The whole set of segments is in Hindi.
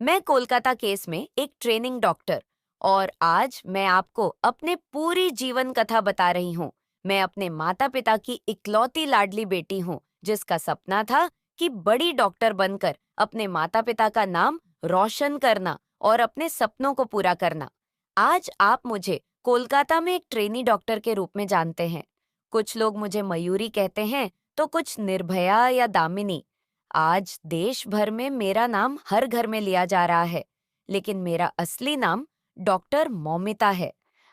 मैं कोलकाता केस में एक ट्रेनिंग डॉक्टर और आज मैं आपको अपने पूरी जीवन कथा बता रही हूँ। मैं अपने माता पिता की इकलौती लाडली बेटी हूँ जिसका सपना था कि बड़ी डॉक्टर बनकर अपने माता पिता का नाम रोशन करना और अपने सपनों को पूरा करना। आज आप मुझे कोलकाता में एक ट्रेनी डॉक्टर के रूप में जानते हैं। कुछ लोग मुझे मयूरी कहते हैं तो कुछ निर्भया या दामिनी। आज देश भर में मेरा नाम हर घर में लिया जा रहा है, लेकिन मेरा असली नाम डॉक्टर मौमिता है।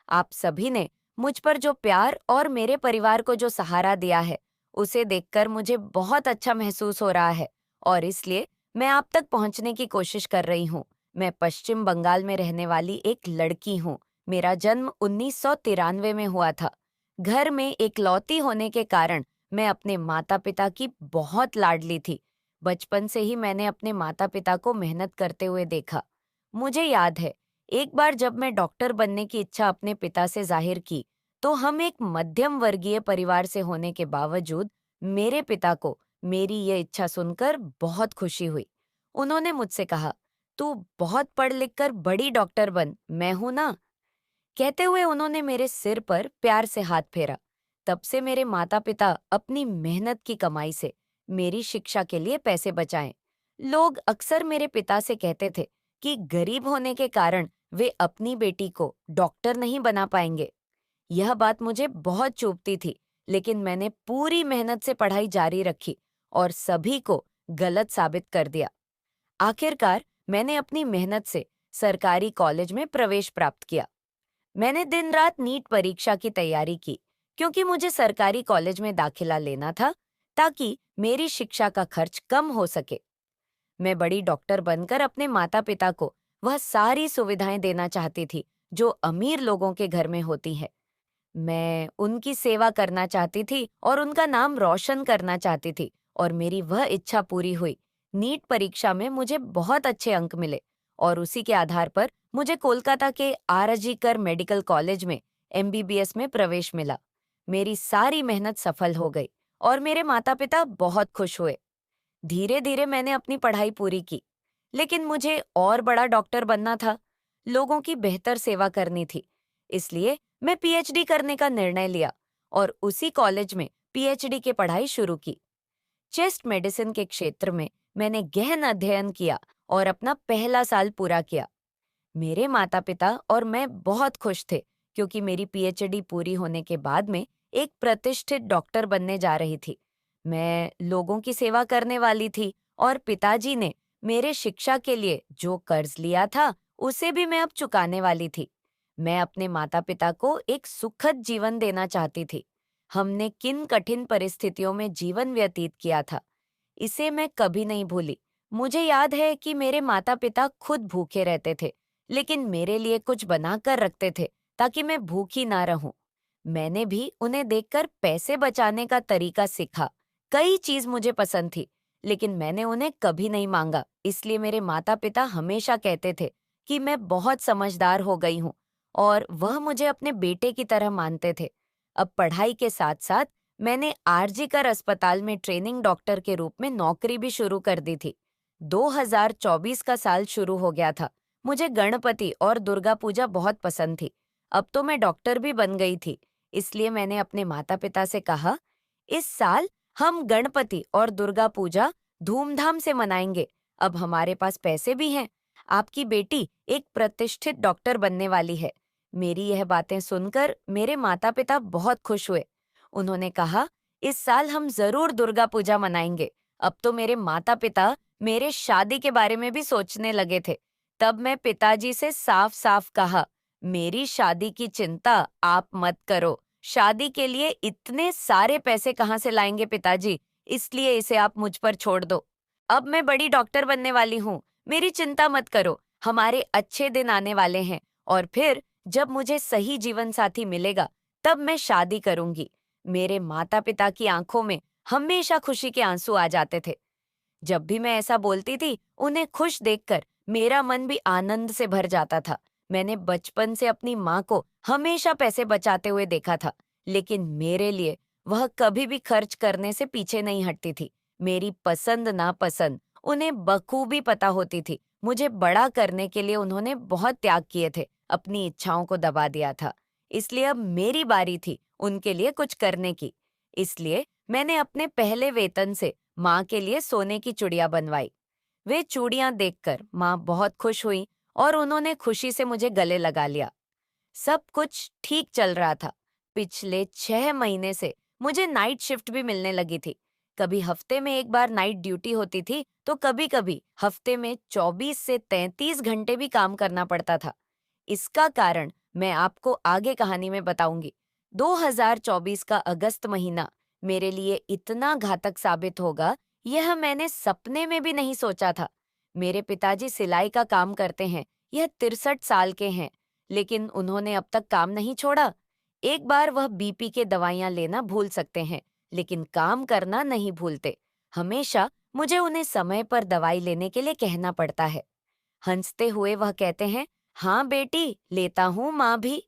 आप सभी ने मुझ पर जो प्यार और मेरे परिवार को जो सहारा दिया है, उसे देखकर मुझे बहुत अच्छा महसूस हो रहा है और इसलिए मैं आप तक पहुंचने की कोशिश कर रही हूँ। मैं पश्चिम बंगाल में रहने वाली एक लड़की हूँ। मेरा जन्म 1993 में हुआ था। घर में एकलौती होने के कारण मैं अपने माता पिता की बहुत लाडली थी। बचपन से ही मैंने अपने माता पिता को मेहनत करते हुए देखा। मुझे याद है, एक बार जब मैं डॉक्टर बनने की इच्छा अपने पिता से जाहिर की, तो हम एक मध्यम वर्गीय परिवार से होने के बावजूद मेरे पिता को मेरी ये इच्छा सुनकर बहुत खुशी हुई। उन्होंने मुझसे कहा, तू बहुत पढ़ लिख कर बड़ी डॉक्टर बन, मैं हूं ना। कहते हुए उन्होंने मेरे सिर पर प्यार से हाथ फेरा। तब से मेरे माता पिता अपनी मेहनत की कमाई से मेरी शिक्षा के लिए पैसे बचाएं। लोग अक्सर मेरे पिता से कहते थे कि गरीब होने के कारण वे अपनी बेटी को डॉक्टर नहीं बना पाएंगे। यह बात मुझे बहुत चुभती थी, लेकिन मैंने पूरी मेहनत से पढ़ाई जारी रखी और सभी को गलत साबित कर दिया। आखिरकार मैंने अपनी मेहनत से सरकारी कॉलेज में प्रवेश प्राप्त किया। मैंने दिन रात नीट परीक्षा की तैयारी की, क्योंकि मुझे सरकारी कॉलेज में दाखिला लेना था ताकि मेरी शिक्षा का खर्च कम हो सके। मैं बड़ी डॉक्टर बनकर अपने माता पिता को वह सारी सुविधाएं देना चाहती थी जो अमीर लोगों के घर में होती है। मैं उनकी सेवा करना चाहती थी और उनका नाम रोशन करना चाहती थी और मेरी वह इच्छा पूरी हुई। नीट परीक्षा में मुझे बहुत अच्छे अंक मिले और उसी के आधार पर मुझे कोलकाता के आरजीकर मेडिकल कॉलेज में एमबीबीएस में प्रवेश मिला। मेरी सारी मेहनत सफल हो गई और मेरे माता पिता बहुत खुश हुए। धीरे धीरे मैंने अपनी पढ़ाई पूरी की, लेकिन मुझे और बड़ा डॉक्टर बनना था। लोगों की बेहतर सेवा करनी थी। इसलिए मैं पीएचडी करने का निर्णय लिया और उसी कॉलेज में पीएचडी की पढ़ाई शुरू की। चेस्ट मेडिसिन के क्षेत्र में मैंने गहन अध्ययन किया और अपना पहला साल पूरा किया। मेरे माता पिता और मैं बहुत खुश थे, क्योंकि मेरी पीएचडी पूरी होने के बाद में एक प्रतिष्ठित डॉक्टर बनने जा रही थी। मैं लोगों की सेवा करने वाली थी और पिताजी ने मेरे शिक्षा के लिए जो कर्ज लिया था, उसे भी मैं अब चुकाने वाली थी। मैं अपने माता पिता को एक सुखद जीवन देना चाहती थी। हमने किन कठिन परिस्थितियों में जीवन व्यतीत किया था, इसे मैं कभी नहीं भूली। मुझे याद है कि मेरे माता पिता खुद भूखे रहते थे, लेकिन मेरे लिए कुछ बनाकर रखते थे ताकि मैं भूखी ना रहूं। मैंने भी उन्हें देखकर पैसे बचाने का तरीका सीखा। कई चीज मुझे पसंद थी, लेकिन मैंने उन्हें कभी नहीं मांगा। इसलिए मेरे माता पिता हमेशा कहते थे कि मैं बहुत समझदार हो गई हूँ और वह मुझे अपने बेटे की तरह मानते थे। अब पढ़ाई के साथ साथ मैंने आरजीकर अस्पताल में ट्रेनिंग डॉक्टर के रूप में नौकरी भी शुरू कर दी थी। 2024 का साल शुरू हो गया था। मुझे गणपति और दुर्गा पूजा बहुत पसंद थी। अब तो मैं डॉक्टर भी बन गई थी। इसलिए मैंने अपने माता पिता से कहा, इस साल हम गणपति और दुर्गा पूजा धूमधाम से मनाएंगे। अब हमारे पास पैसे भी हैं। आपकी बेटी एक प्रतिष्ठित डॉक्टर बनने वाली है। मेरी यह बातें सुनकर मेरे माता पिता बहुत खुश हुए। उन्होंने कहा, इस साल हम जरूर दुर्गा पूजा मनाएंगे। अब तो मेरे माता पिता मेरे शादी के बारे में भी सोचने लगे थे। तब मैं पिताजी से साफ साफ कहा, मेरी शादी की चिंता आप मत करो। शादी के लिए इतने सारे पैसे कहाँ से लाएंगे पिताजी, इसलिए इसे आप मुझ पर छोड़ दो। अब मैं बड़ी डॉक्टर बनने वाली हूँ, मेरी चिंता मत करो। हमारे अच्छे दिन आने वाले हैं और फिर जब मुझे सही जीवन साथी मिलेगा, तब मैं शादी करूंगी। मेरे माता पिता की आंखों में हमेशा खुशी के आंसू आ जाते थे। जब भी मैं ऐसा बोलती थी, उन्हें खुश देखकर मेरा मन भी आनंद से भर जाता था। मैंने बचपन से अपनी माँ को हमेशा पैसे बचाते हुए देखा था, लेकिन मेरे लिए वह कभी भी खर्च करने से पीछे नहीं हटती थी। मेरी पसंद नापसंद उन्हें बखूबी पता होती थी। मुझे बड़ा करने के लिए उन्होंने बहुत त्याग किए थे, अपनी इच्छाओं को दबा दिया था। इसलिए अब मेरी बारी थी उनके लिए कुछ करने की। इसलिए मैंने अपने पहले वेतन से माँ के लिए सोने की चूड़ियां बनवाई। वे चूड़ियां देखकर माँ बहुत खुश हुई और उन्होंने खुशी से मुझे गले लगा लिया। सब कुछ ठीक चल रहा था। पिछले 6 महीने से मुझे नाइट शिफ्ट भी मिलने लगी थी। कभी हफ्ते में एक बार नाइट ड्यूटी होती थी, तो कभी-कभी हफ्ते में 24 से 33 घंटे भी काम करना पड़ता था। इसका कारण मैं आपको आगे कहानी में बताऊंगी। 2024 का अगस्त महीना मेरे लिए इतना घातक साबित होगा, यह मैंने सपने में भी नहीं सोचा था। मेरे पिताजी सिलाई का काम करते हैं। यह 63 साल के हैं, लेकिन उन्होंने अब तक काम नहीं छोड़ा। एक बार वह बीपी के दवाइयां लेना भूल सकते हैं, लेकिन काम करना नहीं भूलते। हमेशा मुझे उन्हें समय पर दवाई लेने के लिए कहना पड़ता है। हंसते हुए वह कहते हैं, हाँ बेटी, लेता हूँ माँ भी।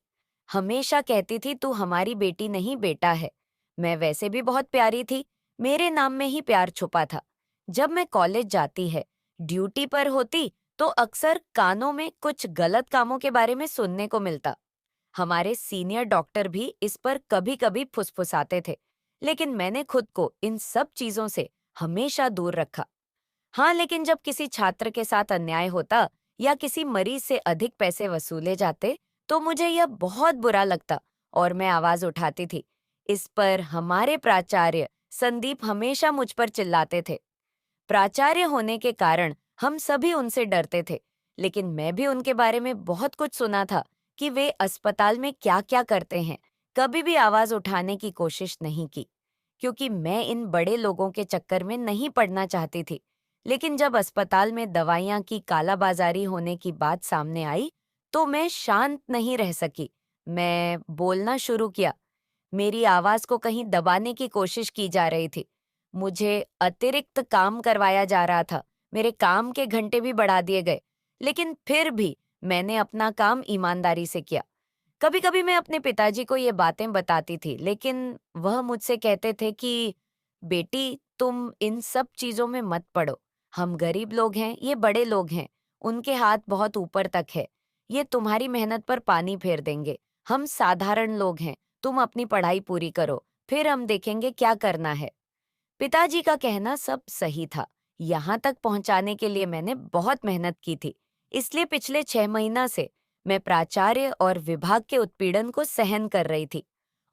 हमेशा कहती थी तू हमारी बेटी नहीं बेटा है। मैं वैसे भी बहुत प्यारी थी, मेरे नाम में ही प्यार छुपा था। जब मैं कॉलेज जाती है, ड्यूटी पर होती, तो अक्सर कानों में कुछ गलत कामों के बारे में सुनने को मिलता। हमारे सीनियर डॉक्टर भी इस पर कभी-कभी फुसफुसाते थे, लेकिन मैंने खुद को इन सब चीजों से हमेशा दूर रखा। हाँ, लेकिन जब किसी छात्र के साथ अन्याय होता या किसी मरीज से अधिक पैसे वसूले जाते, तो मुझे यह बहुत बुरा लगता और मैं आवाज उठाती थी। इस पर हमारे प्राचार्य संदीप हमेशा मुझ पर चिल्लाते थे। प्राचार्य होने के कारण हम सभी उनसे डरते थे, लेकिन मैं भी उनके बारे में बहुत कुछ सुना था कि वे अस्पताल में क्या-क्या करते हैं। कभी भी आवाज उठाने की कोशिश नहीं की, क्योंकि मैं इन बड़े लोगों के चक्कर में नहीं पड़ना चाहती थी। लेकिन जब अस्पताल में दवाइयां की कालाबाजारी होने की बात सामने आई, तो मैं शांत नहीं रह सकी। मैं बोलना शुरू किया। मेरी आवाज को कहीं दबाने की कोशिश की जा रही थी। मुझे अतिरिक्त काम करवाया जा रहा था। मेरे काम के घंटे भी बढ़ा दिए गए। लेकिन फिर भी मैंने अपना काम ईमानदारी से किया। कभी-कभी मैं अपने पिताजी को ये बातें बताती थी, लेकिन वह मुझसे कहते थे कि बेटी, तुम इन सब चीजों में मत पड़ो। हम गरीब लोग हैं, ये बड़े लोग हैं। उनके हाथ बहुत ऊपर तक है। ये तुम्हारी मेहनत पर पानी फेर देंगे। हम साधारण लोग हैं। तुम अपनी पढ़ाई पूरी करो, फिर हम देखेंगे क्या करना है। पिताजी का कहना सब सही था। यहाँ तक पहुँचाने के लिए मैंने बहुत मेहनत की थी। इसलिए पिछले 6 महीना से मैं प्राचार्य और विभाग के उत्पीड़न को सहन कर रही थी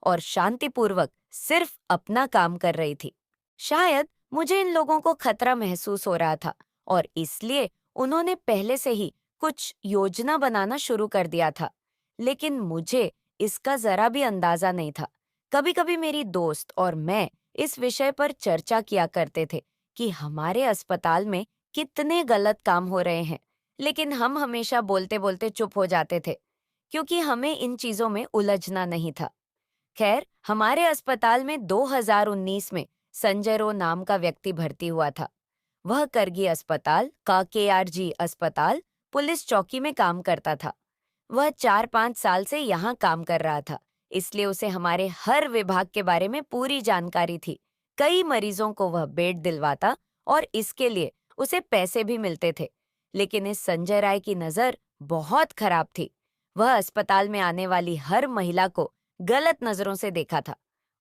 और शांतिपूर्वक सिर्फ अपना काम कर रही थी। शायद मुझे इन लोगों को खतरा महसूस हो रहा था और इसलिए उन्होंने पहले से ही कुछ योजना बनाना शुरू कर दिया था। लेकिन मुझे इसका जरा भी अंदाजा नहीं था। कभी-कभी मेरी दोस्त और मैं इस विषय पर चर्चा किया करते थे कि हमारे अस्पताल में कितने गलत काम हो रहे हैं, लेकिन हम हमेशा बोलते-बोलते चुप हो जाते थे, क्योंकि हमें इन चीजों में उलझना नहीं था। खैर, हमारे अस्पताल में 2019 में संजय रो नाम का व्यक्ति भर्ती हुआ था। वह करगी अस्पताल का केआरजी अस्पताल पुलिस चौकी में काम करता था। वह 4-5 साल से यहाँ काम कर रहा था, इसलिए उसे हमारे हर विभाग के बारे में पूरी जानकारी थी। कई मरीजों को वह बेड दिलवाता और इसके लिए उसे पैसे भी मिलते थे। लेकिन इस संजय राय की नज़र बहुत खराब थी। वह अस्पताल में आने वाली हर महिला को गलत नज़रों से देखा था।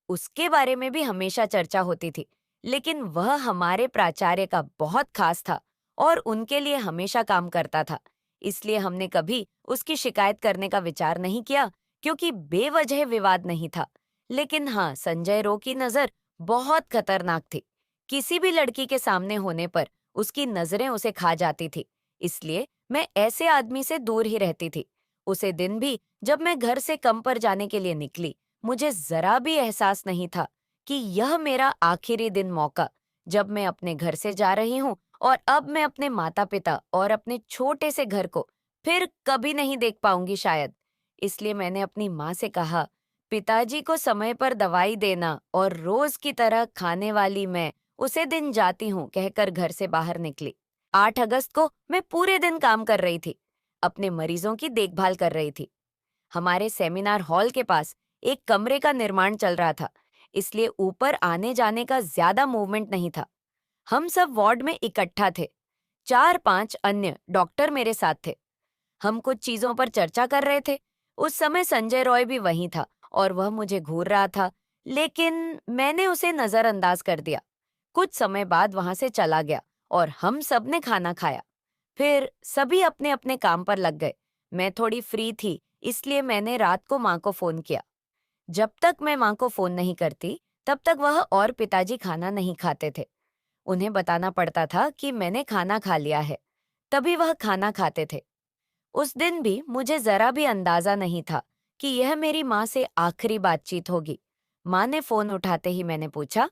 उसके बारे में भी हमेशा चर्चा होती थी, लेकिन वह हमारे प्राचार्य का बहुत खास था और उनके लिए हमेशा काम करता था। इसलिए हमने कभी उसकी शिकायत करने का विचार नहीं किया, क्योंकि बेवजह विवाद नहीं था। लेकिन हाँ, संजय रो की नज़र बहुत खतरनाक थी। किसी भी लड़की के सामने होने पर उसकी नज़रें उसे खा जाती थी। इसलिए मैं ऐसे आदमी से दूर ही रहती थी। उसे दिन भी जब मैं घर से कम पर जाने के लिए निकली, मुझे जरा भी एहसास नहीं था कि यह मेरा आखिरी दिन मौका, जब मैं अपने घर से जा रही हूँ और अब मैं अपने माता-पिता और अपने छोटे से घर को फिर कभी नहीं देख पाऊंगी शायद। इसलिए मैंने अपनी माँ से कहा, पिताजी को समय पर दवाई देना और रोज की तरह खाने वाली मैं उसे दिन जाती हूँ कहकर घर से बाहर निकली। 8 अगस्त को मैं पूरे दिन काम कर रही थी, अपने मरीजों की देखभाल कर रही थी। हमारे सेमिनार हॉल के पास एक कमरे का निर्माण चल रहा था, इसलिए ऊपर आने जाने का ज्यादा मूवमेंट नहीं था। हम सब वार्ड में इकट्ठा थे। 4-5 अन्य डॉक्टर मेरे साथ थे। हम कुछ चीजों पर चर्चा कर रहे थे। उस समय संजय रॉय भी वहीं था और वह मुझे घूर रहा था, लेकिन मैंने उसे नजरअंदाज कर दिया। कुछ समय बाद वहां से चला गया और हम सब ने खाना खाया। फिर सभी अपने अपने काम पर लग गए। मैं थोड़ी फ्री थी, इसलिए मैंने रात को माँ को फोन किया। जब तक मैं माँ को फोन नहीं करती, तब तक वह और पिताजी खाना नहीं खाते थे। उन्हें बताना पड़ता था कि मैंने खाना खा लिया है, तभी वह खाना खाते थे। उस दिन भी मुझे जरा भी अंदाजा नहीं था कि यह मेरी माँ से आखिरी बातचीत होगी। माँ ने फोन उठाते ही मैंने पूछा,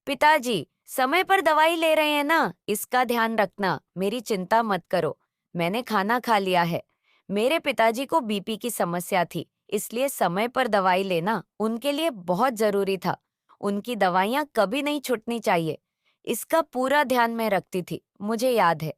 पिताजी, समय पर दवाई ले रहे हैं ना? इसका ध्यान रखना, मेरी चिंता मत करो। मैंने खाना खा लिया है। मेरे पिताजी को बीपी की समस्या थी, इसलिए समय पर दवाई लेना उनके लिए बहुत जरूरी था। उनकी दवाइयाँ कभी नहीं छूटनी चाहिए। इसका पूरा ध्यान मैं रखती थी। मुझे याद है,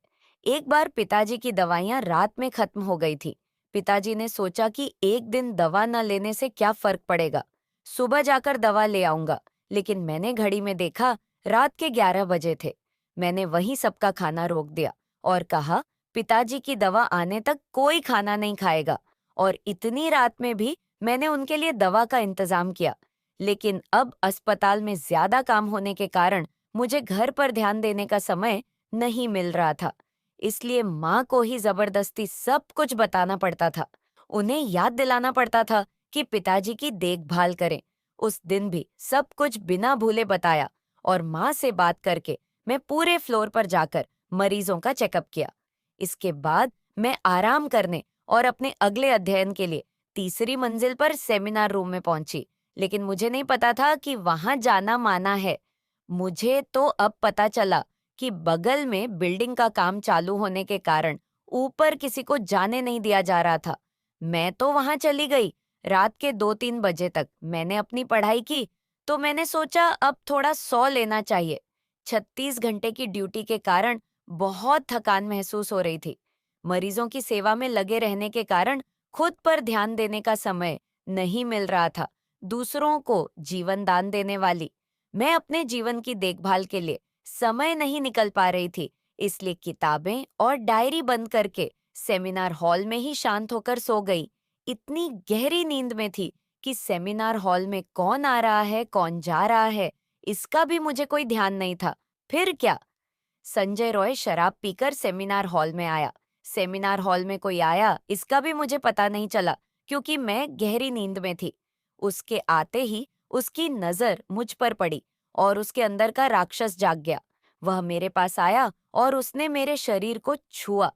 एक बार पिताजी की दवाइयाँ रात में खत्म हो गई थी। पिताजी ने सोचा कि एक दिन दवा न लेने से क्या फर्क पड़ेगा, सुबह जाकर दवा ले आऊंगा। लेकिन मैंने घड़ी में देखा, रात के 11 बजे थे। मैंने वहीं सबका खाना रोक दिया और कहा, पिताजी की दवा आने तक कोई खाना नहीं खाएगा। और इतनी रात में भी मैंने उनके लिए दवा का इंतजाम किया। लेकिन अब अस्पताल में ज्यादा काम होने के कारण मुझे घर पर ध्यान देने का समय नहीं मिल रहा था। इसलिए माँ को ही जबरदस्ती सब कुछ बताना पड़ता था। उन्हें याद दिलाना पड़ता था कि पिताजी की देखभाल करें। उस दिन भी सब कुछ बिना भूले बताया और माँ से बात करके मैं पूरे फ्लोर पर जाकर मरीजों का चेकअप किया। इसके बाद मैं आराम करने और अपने अगले अध्ययन के लिए तीसरी मंजिल पर सेमिनार रूम में पहुंची। लेकिन मुझे नहीं पता था कि वहां जाना माना है। मुझे तो अब पता चला कि बगल में बिल्डिंग का काम चालू होने के कारण ऊपर किसी को जाने नहीं दिया जा रहा था। मैं तो वहां चली गई। रात के 2-3 बजे तक मैंने अपनी पढ़ाई की, तो मैंने सोचा अब थोड़ा सो लेना चाहिए। 36 घंटे की ड्यूटी के कारण बहुत थकान महसूस हो रही थी। मरीजों की सेवा में लगे रहने के कारण खुद पर ध्यान देने का समय नहीं मिल रहा था। दूसरों को जीवन दान देने वाली मैं अपने जीवन की देखभाल के लिए समय नहीं निकल पा रही थी। इसलिए किताबें और डायरी बंद करके सेमिनार हॉल में ही शांत होकर सो गई। इतनी गहरी नींद में थी कि सेमिनार हॉल में कौन आ रहा है, कौन जा रहा है, इसका भी मुझे कोई ध्यान नहीं था। फिर क्या, संजय रॉय शराब पीकर सेमिनार हॉल में आया। सेमिनार हॉल में कोई आया, इसका भी मुझे पता नहीं चला, क्योंकि मैं गहरी नींद में थी। उसके आते ही उसकी नजर मुझ पर पड़ी और उसके अंदर का राक्षस जाग गया। वह मेरे पास आया और उसने मेरे शरीर को छुआ।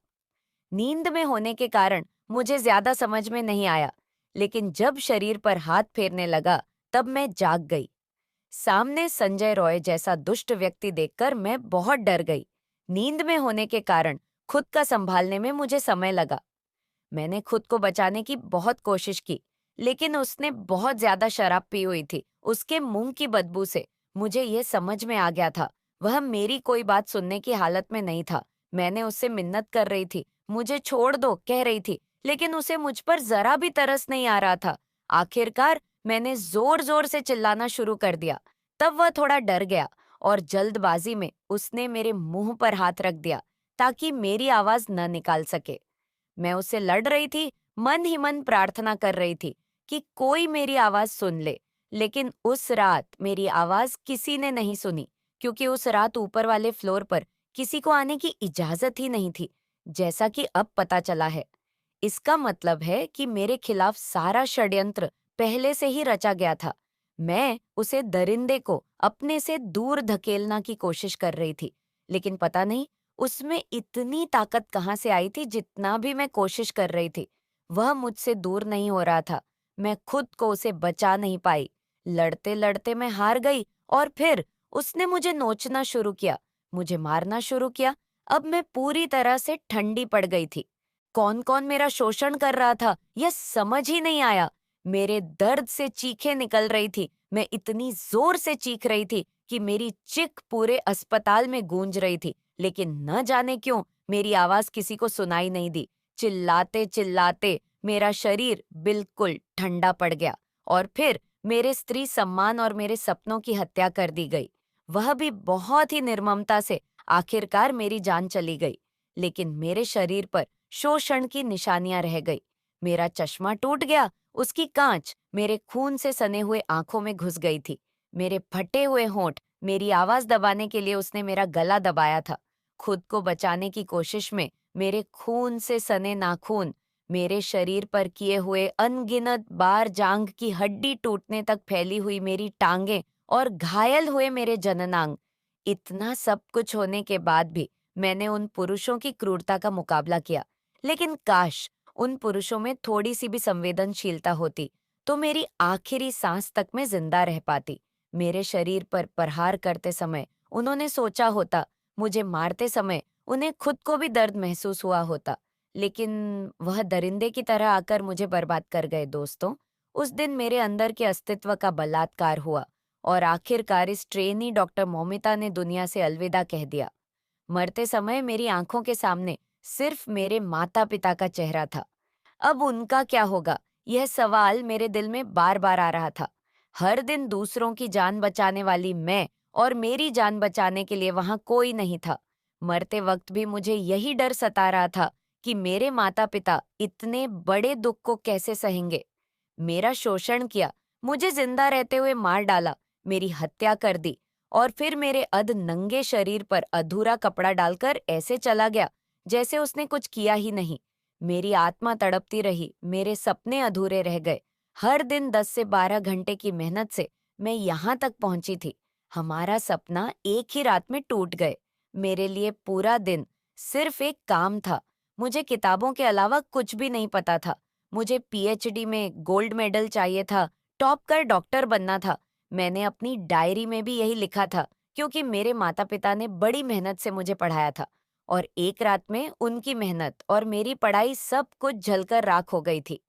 नींद में होने के कारण मुझे ज्यादा समझ में नहीं आया, लेकिन जब शरीर पर हाथ फेरने लगा, तब मैं जाग गई। सामने संजय रॉय जैसा दुष्ट व्यक्ति देखकर मैं बहुत डर गई। नींद में होने के कारण खुद का संभालने में मुझे समय लगा। मैंने खुद को बचाने की बहुत कोशिश की, लेकिन उसने बहुत ज्यादा शराब पी हुई थी। उसके मुंह की बदबू से मुझे ये समझ में आ गया था, वह मेरी कोई बात सुनने की हालत में नहीं था। मैंने उससे मिन्नत कर रही थी, मुझे छोड़ दो कह रही थी, लेकिन उसे मुझ पर जरा भी तरस नहीं आ रहा था। आखिरकार मैंने जोर जोर से चिल्लाना शुरू कर दिया। तब वह थोड़ा डर गया और जल्दबाजी में उसने मेरे मुंह पर हाथ रख दिया ताकि मेरी आवाज न निकाल सके। मैं उससे लड़ रही थी, मन ही मन प्रार्थना कर रही थी कि कोई मेरी आवाज सुन ले। लेकिन उस रात मेरी आवाज किसी ने नहीं सुनी, क्योंकि उस रात ऊपर वाले फ्लोर पर किसी को आने की इजाजत ही नहीं थी, जैसा कि अब पता चला है। इसका मतलब है कि मेरे खिलाफ सारा षड्यंत्र पहले से ही रचा गया था। मैं उसे दरिंदे को अपने से दूर धकेलना की कोशिश कर रही थी, लेकिन पता नहीं उसमें इतनी ताकत कहाँ से आई थी। जितना भी मैं कोशिश कर रही थी, वह मुझसे दूर नहीं हो रहा था। मैं खुद को उसे बचा नहीं पाई। लड़ते लड़ते मैं हार गई और फिर उसने मुझे नोचना शुरू किया, मुझे मारना शुरू किया। अब मैं पूरी तरह से ठंडी पड़ गई थी। कौन कौन मेरा शोषण कर रहा था, यह समझ ही नहीं आया। मेरे दर्द से चीखें निकल रही थी। मैं इतनी जोर से चीख रही थी कि मेरी चीख पूरे अस्पताल में गूंज रही थी, लेकिन न जाने क्यों मेरी आवाज किसी को सुनाई नहीं दी। चिल्लाते चिल्लाते मेरा शरीर बिल्कुल ठंडा पड़ गया और फिर मेरे स्त्री सम्मान और मेरे सपनों की हत्या कर दी गई। वह भी बहुत ही निर्ममता से। आखिरकार मेरी जान चली गई, लेकिन मेरे शरीर पर शोषण की निशानियां रह गई। मेरा चश्मा टूट गया, उसकी कांच मेरे खून से सने हुए आंखों में घुस गई थी। मेरे फटे हुए होंठ, मेरी आवाज दबाने के लिए उसने मेरा गला दबाया था। खुद को बचाने की कोशिश में मेरे खून से सने नाखून, मेरे शरीर पर किए हुए अनगिनत बार जांघ की हड्डी टूटने तक फैली हुई मेरी टांगें और घायल हुए मेरे जननांग। इतना सब कुछ होने के बाद भी मैंने उन पुरुषों की क्रूरता का मुकाबला किया। लेकिन काश उन पुरुषों में थोड़ी सी भी संवेदनशीलता होती, तो मेरी आखिरी सांस तक मैं जिंदा रह पाती। मेरे शरीर पर प्रहार करते समय उन्होंने सोचा होता, मुझे मारते समय उन्हें खुद को भी दर्द महसूस हुआ होता। लेकिन वह दरिंदे की तरह आकर मुझे बर्बाद कर गए। दोस्तों, उस दिन मेरे अंदर के अस्तित्व का बलात्कार हुआ और आखिरकार इस ट्रेनी डॉक्टर मौमिता ने दुनिया से अलविदा कह दिया। मरते समय मेरी आंखों के सामने सिर्फ मेरे माता पिता का चेहरा था। अब उनका क्या होगा, यह सवाल मेरे दिल में बार बार आ रहा था। हर दिन दूसरों की जान बचाने वाली मैं, और मेरी जान बचाने के लिए वहां कोई नहीं था। मरते वक्त भी मुझे यही डर सता रहा था कि मेरे माता पिता इतने बड़े दुख को कैसे सहेंगे। मेरा शोषण किया, मुझे जिंदा रहते हुए मार डाला, मेरी हत्या कर दी, और फिर मेरे अध नंगे शरीर पर अधूरा कपड़ा डालकर ऐसे चला गया जैसे उसने कुछ किया ही नहीं। मेरी आत्मा तड़पती रही, मेरे सपने अधूरे रह गए। हर दिन 10 से 12 घंटे की मेहनत से मैं यहाँ तक पहुंची थी। हमारा सपना एक ही रात में टूट गए। मेरे लिए पूरा दिन सिर्फ एक काम था। मुझे किताबों के अलावा कुछ भी नहीं पता था। मुझे पीएचडी में गोल्ड मेडल चाहिए था, टॉप कर डॉक्टर बनना था। मैंने अपनी डायरी में भी यही लिखा था, क्योंकि मेरे माता पिता ने बड़ी मेहनत से मुझे पढ़ाया था। और एक रात में उनकी मेहनत और मेरी पढ़ाई सब कुछ जलकर राख हो गई थी।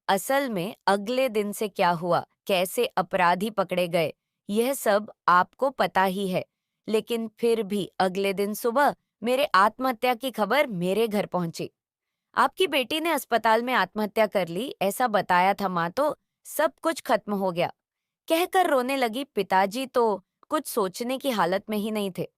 असल में अगले दिन से क्या हुआ, कैसे अपराधी पकड़े गए, यह सब आपको पता ही है। लेकिन फिर भी अगले दिन सुबह मेरे आत्महत्या की खबर मेरे घर पहुंची। आपकी बेटी ने अस्पताल में आत्महत्या कर ली, ऐसा बताया था माँ, तो सब कुछ खत्म हो गया कहकर रोने लगी। पिताजी तो कुछ सोचने की हालत में ही नहीं थे।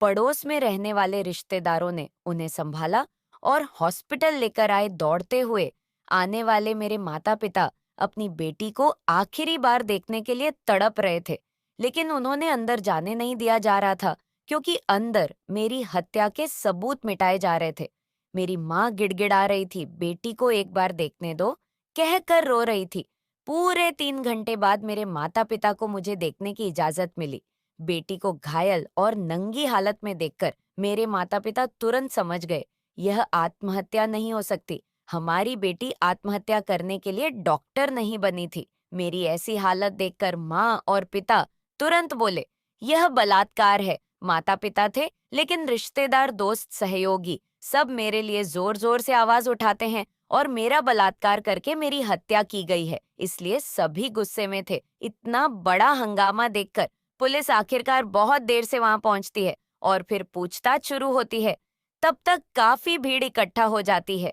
पड़ोस में रहने वाले रिश्तेदारों ने उन्हें संभाला और हॉस्पिटल लेकर आए। दौड़ते हुए आने वाले मेरे माता पिता अपनी बेटी को आखिरी बार देखने के लिए तड़प रहे थे, लेकिन उन्होंने अंदर जाने नहीं दिया जा रहा था, क्योंकि अंदर मेरी हत्या के सबूत मिटाए जा रहे थे। मेरी माँ गिड़गिड़ा रही थी, बेटी को एक बार देखने दो, कहकर रो रही थी। पूरे 3 घंटे बाद मेरे माता पिता को मुझे देखने की इजाजत मिली। बेटी को घायल और नंगी हालत में देखकर मेरे माता पिता तुरंत समझ गए, यह आत्महत्या नहीं हो सकती। हमारी बेटी आत्महत्या करने के लिए डॉक्टर नहीं बनी थी। मेरी ऐसी हालत देखकर माँ और पिता तुरंत बोले, यह बलात्कार है। माता पिता थे, लेकिन रिश्तेदार, दोस्त, सहयोगी सब मेरे लिए जोर जोर से आवाज उठाते हैं और मेरा बलात्कार करके मेरी हत्या की गई है, इसलिए सभी गुस्से में थे। इतना बड़ा हंगामा देखकर पुलिस आखिरकार बहुत देर से वहां पहुंचती है और फिर पूछताछ शुरू होती है। तब तक काफी भीड़ इकट्ठा हो जाती है।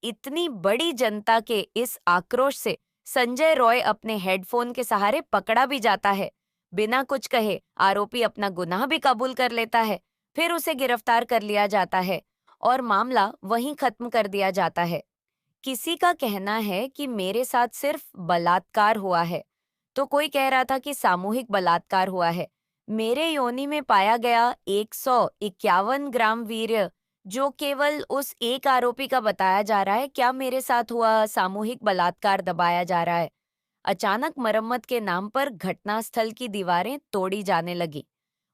इतनी बड़ी जनता के इस आक्रोश से संजय रॉय अपने हेडफोन के सहारे पकड़ा भी जाता है। बिना कुछ कहे आरोपी अपना गुनाह भी कबूल कर लेता है। फिर उसे गिरफ्तार कर लिया जाता है और मामला वहीं खत्म कर दिया जाता है। किसी का कहना है कि मेरे साथ सिर्फ बलात्कार हुआ है, तो कोई कह रहा था कि सामूहिक बलात्कार हुआ है। मेरे योनि में पाया गया 151 ग्राम वीर्य, जो केवल उस एक आरोपी का बताया जा रहा है, क्या मेरे साथ हुआ सामूहिक बलात्कार दबाया जा रहा है। अचानक मरम्मत के नाम पर घटनास्थल की दीवारें तोड़ी जाने लगी।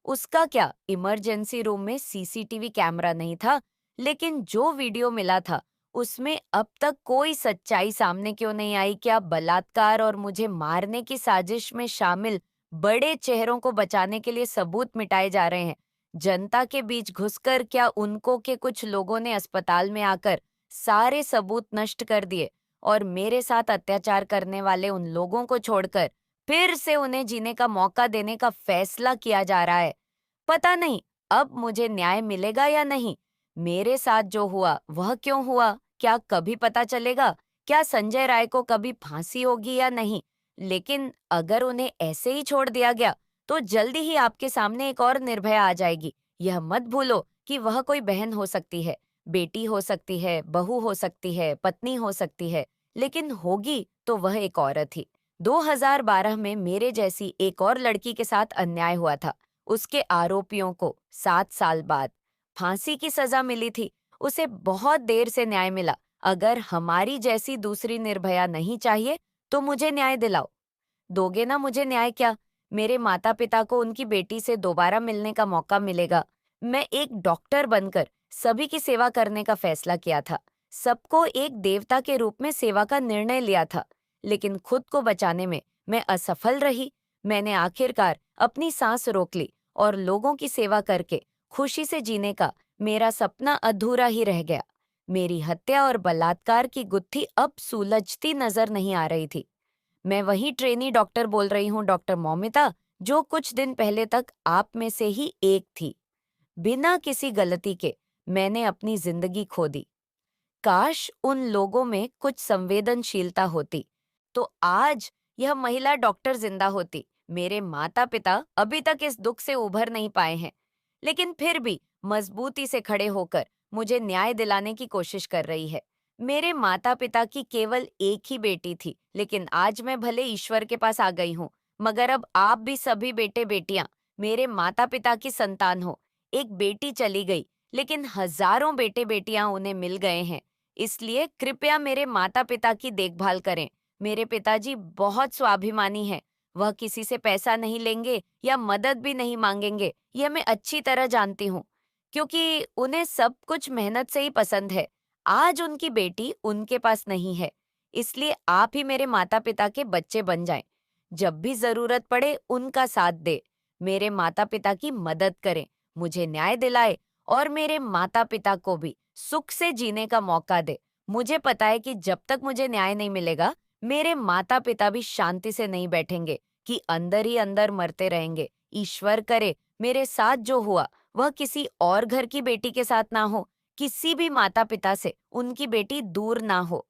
उसका क्या, इमरजेंसी रूम में सीसीटीवी कैमरा नहीं था, लेकिन जो वीडियो मिला था उसमें अब तक कोई सच्चाई सामने क्यों नहीं आई। क्या बलात्कार और मुझे मारने की साजिश में शामिल बड़े चेहरों को बचाने के लिए सबूत मिटाए जा रहे हैं। जनता के बीच घुसकर क्या उनको के कुछ लोगों ने अस्पताल में आकर सारे सबूत नष्ट कर दिए और मेरे साथ अत्याचार करने वाले उन लोगों को छोड़कर फिर से उन्हें जीने का मौका देने का फैसला किया जा रहा है। पता नहीं अब मुझे न्याय मिलेगा या नहीं। मेरे साथ जो हुआ वह क्यों हुआ, क्या कभी पता चलेगा। क्या संजय राय को कभी फांसी होगी या नहीं। लेकिन अगर उन्हें ऐसे ही छोड़ दिया गया तो जल्दी ही आपके सामने एक और निर्भया आ जाएगी। यह मत भूलो कि वह कोई बहन हो सकती है, बेटी हो सकती है, बहू हो सकती है, पत्नी हो सकती है, लेकिन होगी तो वह एक औरत ही। 2012 में मेरे जैसी एक और लड़की के साथ अन्याय हुआ था। उसके आरोपियों को 7 साल बाद फांसी की सजा मिली थी। उसे बहुत देर से न्याय मिला। अगर हमारी जैसी दूसरी निर्भया नहीं चाहिए, तो मुझे न्याय दिलाओ। दोगे ना मुझे न्याय क्या? मेरे माता-पिता को उनकी बेटी से दोबारा मिलने का मौका मिलेगा। मैं एक डॉक्टर बनकर सभी की सेवा करने का फैसला किया था। सबको एक देवता के रूप में सेवा का निर्णय लिया था। लेकिन खुद को बचाने में मैं असफल रही। मैंने आखिरकार अपनी सांस रोक ली और लोगों की सेवा करके खुशी से जीने का मेरा सपना अधूरा ही रह गया। मेरी हत्या और बलात्कार की गुत्थी अब सुलझती नजर नहीं आ रही थी। मैं वही ट्रेनी डॉक्टर बोल रही हूँ, डॉक्टर मौमिता, जो कुछ दिन पहले तक आप में से ही एक थी। बिना किसी गलती के मैंने अपनी जिंदगी खो दी। काश उन लोगों में कुछ संवेदनशीलता होती, तो आज यह महिला डॉक्टर जिंदा होती। मेरे माता पिता अभी तक इस दुख से उभर नहीं पाए हैं, लेकिन फिर भी मजबूती से खड़े होकर मुझे न्याय दिलाने की कोशिश कर रही है। मेरे माता पिता की केवल एक ही बेटी थी, लेकिन आज मैं भले ईश्वर के पास आ गई हूँ, मगर अब आप भी सभी बेटे बेटियां मेरे माता पिता की संतान हो। एक बेटी चली गई, लेकिन हजारों बेटे बेटियां उन्हें मिल गए हैं। इसलिए कृपया मेरे माता-पिता की देखभाल करें। मेरे पिताजी बहुत स्वाभिमानी हैं। वह किसी से पैसा नहीं लेंगे या मदद भी नहीं मांगेंगे, यह मैं अच्छी तरह जानती हूँ, क्योंकि उन्हें सब कुछ मेहनत से ही पसंद है। आज उनकी बेटी उनके पास नहीं है, इसलिए आप ही मेरे माता-पिता के बच्चे बन जाएं। जब भी जरूरत पड़े उनका साथ दे। मेरे माता-पिता की मदद करें, मुझे न्याय दिलाए और मेरे माता-पिता को भी सुख से जीने का मौका दे। मुझे पता है कि जब तक मुझे न्याय नहीं मिलेगा, मेरे माता-पिता भी शांति से नहीं बैठेंगे, कि अंदर ही अंदर मरते रहेंगे। ईश्वर करे मेरे साथ जो हुआ वह किसी और घर की बेटी के साथ ना हो, किसी भी माता-पिता से उनकी बेटी दूर ना हो।